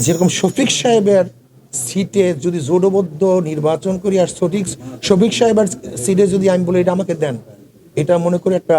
যেরকম শফিক সাহেবের সিটে যদি জোটবদ্ধ নির্বাচন করি আর সঠিক শফিক সাহেবের সিটে যদি আমি বলি এটা আমাকে দেন, এটা মনে করি একটা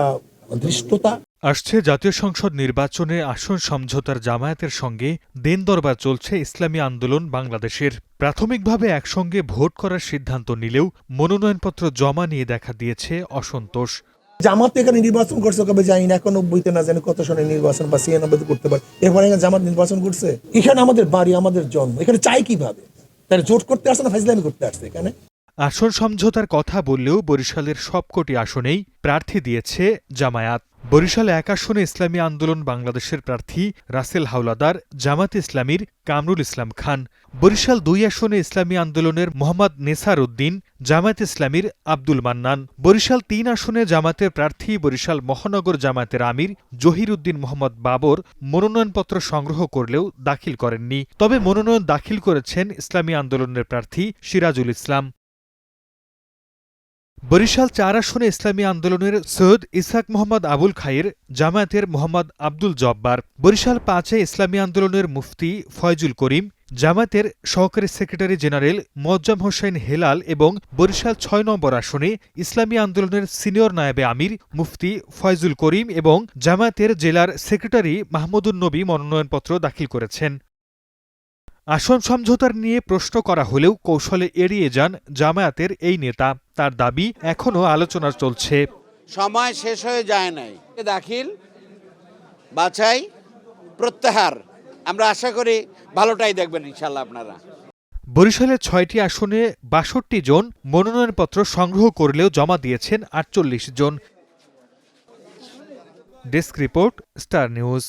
ধৃষ্টতা। আসছে জাতীয় সংসদ নির্বাচনে আসন সমঝোতার জামায়াতের সঙ্গে দিন দরবার চলছে ইসলামী আন্দোলন বাংলাদেশের। প্রাথমিকভাবে একসঙ্গে ভোট করার সিদ্ধান্ত নিলেও মনোনয়নপত্র জমা নিয়ে দেখা দিয়েছে অসন্তোষ। জামাত এখানে নির্বাচন করছে কবে জানি না, 91-তে না জানি কত সনে নির্বাচন বা 96-তে করতে পারে, এরপরে জামাত নির্বাচন করছে। এখানে আমাদের বাড়ি, আমাদের জন্ম, এখানে চাই কিভাবে? তাহলে জোট করতে আসছে না ফাইজলামি করতে আসছে এখানে? আসন সমঝোতার কথা বললেও বরিশালের সবকটি আসনেই প্রার্থী দিয়েছে জামায়াত। বরিশাল 1 আসনে ইসলামী আন্দোলন বাংলাদেশের প্রার্থী রাসেল হাওলাদার, জামাত ইসলামীর কামরুল ইসলাম খান। বরিশাল 2 আসনে ইসলামী আন্দোলনের মোহাম্মদ নেসার উদ্দিন, জামায়াত ইসলামীর আব্দুল মান্নান। বরিশাল 3 আসনে জামাতের প্রার্থী বরিশাল মহানগর জামায়াতের আমির জহির উদ্দিন মোহাম্মদ বাবর মনোনয়নপত্র সংগ্রহ করলেও দাখিল করেননি। তবে মনোনয়ন দাখিল করেছেন ইসলামী আন্দোলনের প্রার্থী সিরাজুল ইসলাম। বরিশাল 4 আসনে ইসলামী আন্দোলনের সৈয়দ ইসহাক মোহাম্মদ আবুল খাইর, জামায়াতের মোহাম্মদ আব্দুল জব্বার। বরিশাল 5-এ ইসলামী আন্দোলনের মুফতি ফয়জুল করিম, জামায়াতের সহকারী সেক্রেটারি জেনারেল মোয়াজ্জম হোসেন হেলাল এবং বরিশাল 6 নম্বর আসনে ইসলামী আন্দোলনের সিনিয়র নায়েবে আমির মুফতি ফয়জুল করিম এবং জামায়াতের জেলার সেক্রেটারি মাহমুদুন নবী মনোনয়নপত্র দাখিল করেছেন। আসন সমঝোতার নিয়ে প্রশ্ন করা হলেও কৌশলে এড়িয়ে যান জামায়াতের এই নেতা। তার দাবি, এখনও আলোচনা চলছে। সময় শেষ হয়ে যায় নাই। দাখিল, বাছাই, প্রত্যাহার, আমরা আশা করি ভালোটাই দেখবেন ইনশাল্লাহ আপনারা। বরিশালের 6টি আসনে ৬২ জন মনোনয়নপত্র সংগ্রহ করলেও জমা দিয়েছেন ৪৮ জন। Desk report, star news.